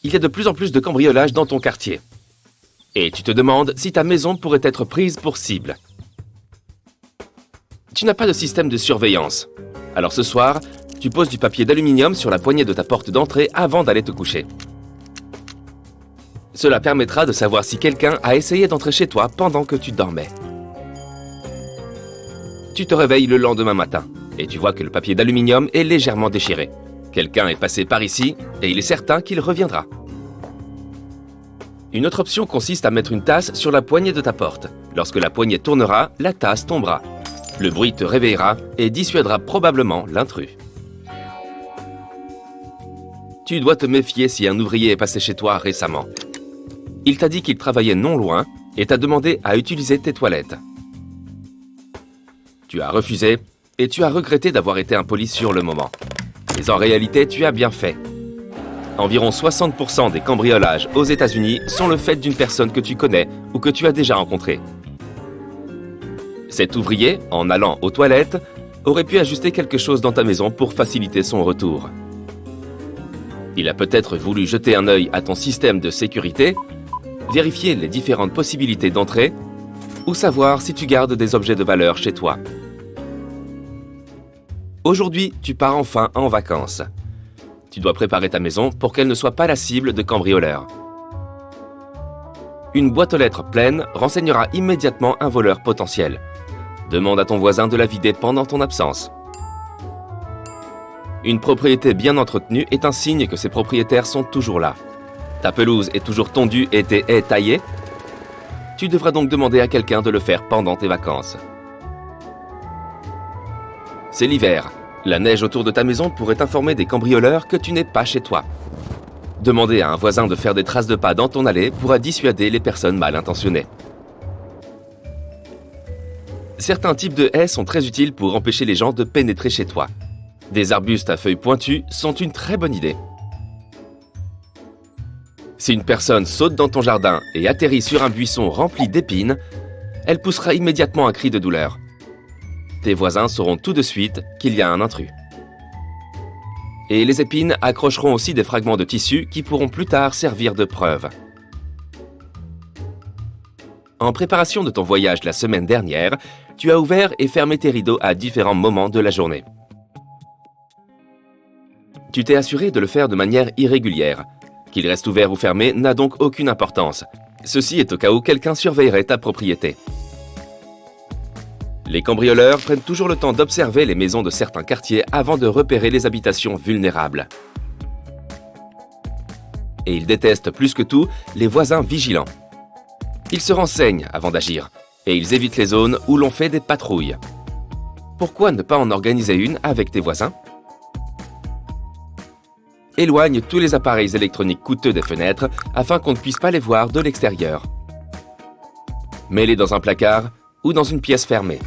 il y a de plus en plus de cambriolages dans ton quartier. Et tu te demandes si ta maison pourrait être prise pour cible. Tu n'as pas de système de surveillance. Alors ce soir, tu poses du papier d'aluminium sur la poignée de ta porte d'entrée avant d'aller te coucher. Cela permettra de savoir si quelqu'un a essayé d'entrer chez toi pendant que tu dormais. Tu te réveilles le lendemain matin et tu vois que le papier d'aluminium est légèrement déchiré. Quelqu'un est passé par ici et il est certain qu'il reviendra. Une autre option consiste à mettre une tasse sur la poignée de ta porte. Lorsque la poignée tournera, la tasse tombera. Le bruit te réveillera et dissuadera probablement l'intrus. Tu dois te méfier si un ouvrier est passé chez toi récemment. Il t'a dit qu'il travaillait non loin et t'a demandé à utiliser tes toilettes. Tu as refusé et tu as regretté d'avoir été impoli sur le moment. Mais en réalité, tu as bien fait. Environ 60% des cambriolages aux États-Unis sont le fait d'une personne que tu connais ou que tu as déjà rencontrée. Cet ouvrier, en allant aux toilettes, aurait pu ajuster quelque chose dans ta maison pour faciliter son retour. Il a peut-être voulu jeter un œil à ton système de sécurité, vérifier les différentes possibilités d'entrée ou savoir si tu gardes des objets de valeur chez toi. Aujourd'hui, tu pars enfin en vacances. Tu dois préparer ta maison pour qu'elle ne soit pas la cible de cambrioleurs. Une boîte aux lettres pleine renseignera immédiatement un voleur potentiel. Demande à ton voisin de la vider pendant ton absence. Une propriété bien entretenue est un signe que ses propriétaires sont toujours là. Ta pelouse est toujours tondue et tes haies taillées? Tu devras donc demander à quelqu'un de le faire pendant tes vacances. C'est l'hiver. La neige autour de ta maison pourrait informer des cambrioleurs que tu n'es pas chez toi. Demander à un voisin de faire des traces de pas dans ton allée pourra dissuader les personnes mal intentionnées. Certains types de haies sont très utiles pour empêcher les gens de pénétrer chez toi. Des arbustes à feuilles pointues sont une très bonne idée. Si une personne saute dans ton jardin et atterrit sur un buisson rempli d'épines, elle poussera immédiatement un cri de douleur. Tes voisins sauront tout de suite qu'il y a un intrus. Et les épines accrocheront aussi des fragments de tissu qui pourront plus tard servir de preuve. En préparation de ton voyage la semaine dernière, tu as ouvert et fermé tes rideaux à différents moments de la journée. Tu t'es assuré de le faire de manière irrégulière. Qu'il reste ouvert ou fermé n'a donc aucune importance. Ceci est au cas où quelqu'un surveillerait ta propriété. Les cambrioleurs prennent toujours le temps d'observer les maisons de certains quartiers avant de repérer les habitations vulnérables. Et ils détestent plus que tout les voisins vigilants. Ils se renseignent avant d'agir et ils évitent les zones où l'on fait des patrouilles. Pourquoi ne pas en organiser une avec tes voisins ? Éloigne tous les appareils électroniques coûteux des fenêtres afin qu'on ne puisse pas les voir de l'extérieur. Mets-les dans un placard ou dans une pièce fermée.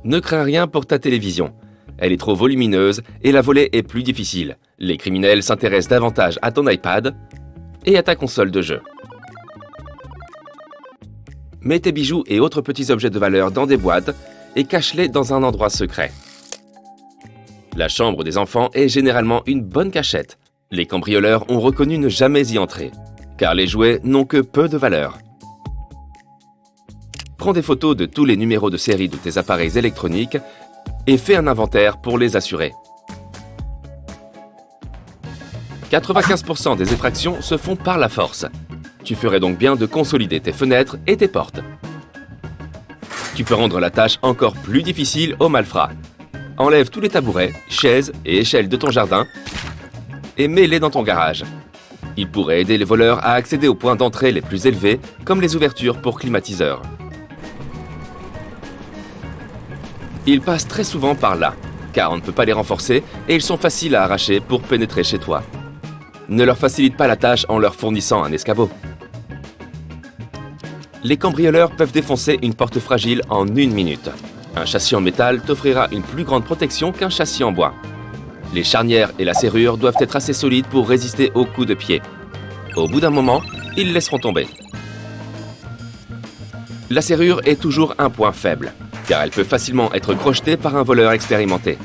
Ne crains rien pour ta télévision. Elle est trop volumineuse et la voler est plus difficile. Les criminels s'intéressent davantage à ton iPad et à ta console de jeu. Mets tes bijoux et autres petits objets de valeur dans des boîtes et cache-les dans un endroit secret. La chambre des enfants est généralement une bonne cachette. Les cambrioleurs ont reconnu ne jamais y entrer, car les jouets n'ont que peu de valeur. Prends des photos de tous les numéros de série de tes appareils électroniques et fais un inventaire pour les assurer. 95% des effractions se font par la force. Tu ferais donc bien de consolider tes fenêtres et tes portes. Tu peux rendre la tâche encore plus difficile aux malfrats. Enlève tous les tabourets, chaises et échelles de ton jardin et mets-les dans ton garage. Ils pourraient aider les voleurs à accéder aux points d'entrée les plus élevés, comme les ouvertures pour climatiseurs. Ils passent très souvent par là, car on ne peut pas les renforcer et ils sont faciles à arracher pour pénétrer chez toi. Ne leur facilite pas la tâche en leur fournissant un escabeau. Les cambrioleurs peuvent défoncer une porte fragile en 1 minute. Un châssis en métal t'offrira une plus grande protection qu'un châssis en bois. Les charnières et la serrure doivent être assez solides pour résister aux coups de pied. Au bout d'un moment, ils laisseront tomber. La serrure est toujours un point faible, car elle peut facilement être crochetée par un voleur expérimenté.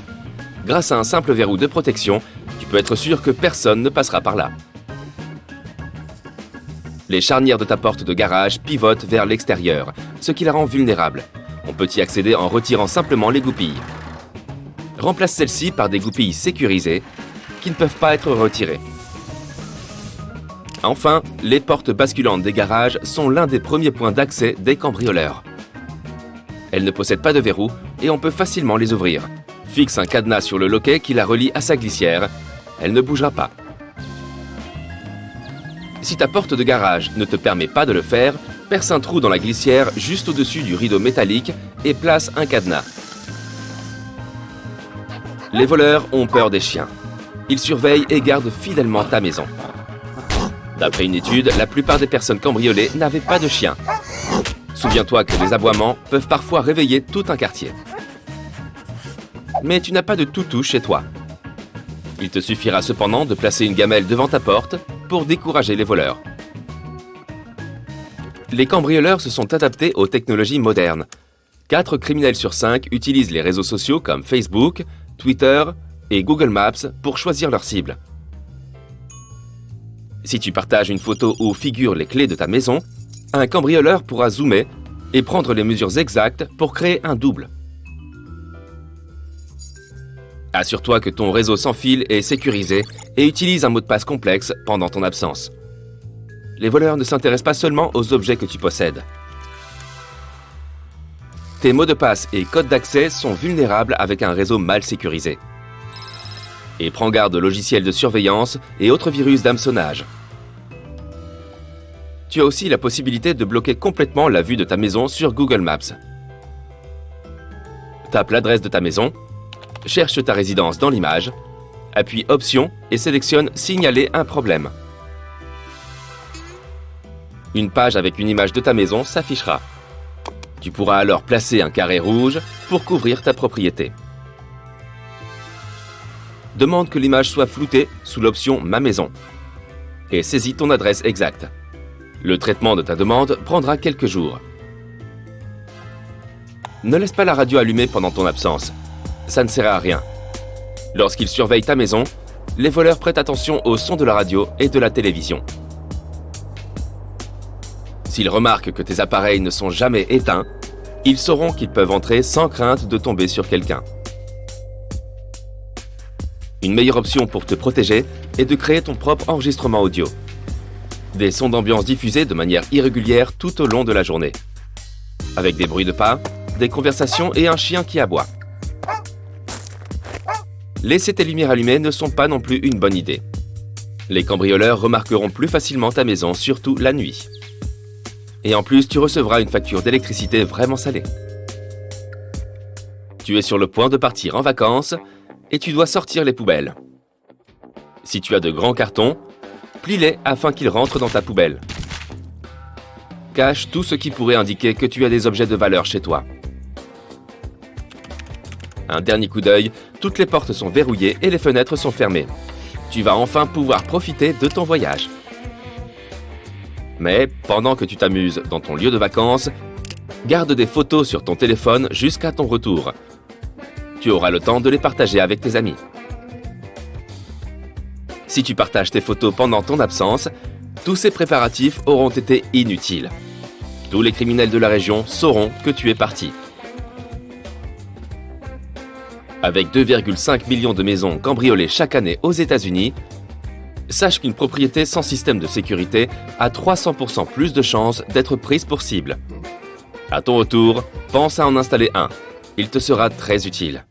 Grâce à un simple verrou de protection, tu peux être sûr que personne ne passera par là. Les charnières de ta porte de garage pivotent vers l'extérieur, ce qui la rend vulnérable. On peut y accéder en retirant simplement les goupilles. Remplace celles-ci par des goupilles sécurisées qui ne peuvent pas être retirées. Enfin, les portes basculantes des garages sont l'un des premiers points d'accès des cambrioleurs. Elles ne possèdent pas de verrou et on peut facilement les ouvrir. Fixe un cadenas sur le loquet qui la relie à sa glissière. Elle ne bougera pas. Si ta porte de garage ne te permet pas de le faire, perce un trou dans la glissière juste au-dessus du rideau métallique et place un cadenas. Les voleurs ont peur des chiens. Ils surveillent et gardent fidèlement ta maison. D'après une étude, la plupart des personnes cambriolées n'avaient pas de chien. Souviens-toi que les aboiements peuvent parfois réveiller tout un quartier. Mais tu n'as pas de toutou chez toi. Il te suffira cependant de placer une gamelle devant ta porte pour décourager les voleurs. Les cambrioleurs se sont adaptés aux technologies modernes. 4 criminels sur 5 utilisent les réseaux sociaux comme Facebook, Twitter et Google Maps pour choisir leur cible. Si tu partages une photo où figurent les clés de ta maison, un cambrioleur pourra zoomer et prendre les mesures exactes pour créer un double. Assure-toi que ton réseau sans fil est sécurisé et utilise un mot de passe complexe pendant ton absence. Les voleurs ne s'intéressent pas seulement aux objets que tu possèdes. Tes mots de passe et codes d'accès sont vulnérables avec un réseau mal sécurisé. Et prends garde aux logiciels de surveillance et autres virus d'hameçonnage. Tu as aussi la possibilité de bloquer complètement la vue de ta maison sur Google Maps. Tape l'adresse de ta maison, cherche ta résidence dans l'image, appuie Options et sélectionne Signaler un problème. Une page avec une image de ta maison s'affichera. Tu pourras alors placer un carré rouge pour couvrir ta propriété. Demande que l'image soit floutée sous l'option Ma maison et saisis ton adresse exacte. Le traitement de ta demande prendra quelques jours. Ne laisse pas la radio allumée pendant ton absence. Ça ne sert à rien. Lorsqu'ils surveillent ta maison, les voleurs prêtent attention au son de la radio et de la télévision. S'ils remarquent que tes appareils ne sont jamais éteints, ils sauront qu'ils peuvent entrer sans crainte de tomber sur quelqu'un. Une meilleure option pour te protéger est de créer ton propre enregistrement audio. Des sons d'ambiance diffusés de manière irrégulière tout au long de la journée. Avec des bruits de pas, des conversations et un chien qui aboie. Laisser tes lumières allumées ne sont pas non plus une bonne idée. Les cambrioleurs remarqueront plus facilement ta maison, surtout la nuit. Et en plus, tu recevras une facture d'électricité vraiment salée. Tu es sur le point de partir en vacances et tu dois sortir les poubelles. Si tu as de grands cartons, plie-les afin qu'ils rentrent dans ta poubelle. Cache tout ce qui pourrait indiquer que tu as des objets de valeur chez toi. Un dernier coup d'œil, toutes les portes sont verrouillées et les fenêtres sont fermées. Tu vas enfin pouvoir profiter de ton voyage. Mais pendant que tu t'amuses dans ton lieu de vacances, garde des photos sur ton téléphone jusqu'à ton retour. Tu auras le temps de les partager avec tes amis. Si tu partages tes photos pendant ton absence, tous ces préparatifs auront été inutiles. Tous les criminels de la région sauront que tu es parti. Avec 2,5 millions de maisons cambriolées chaque année aux États-Unis, sache qu'une propriété sans système de sécurité a 300% plus de chances d'être prise pour cible. À ton retour, pense à en installer un. Il te sera très utile.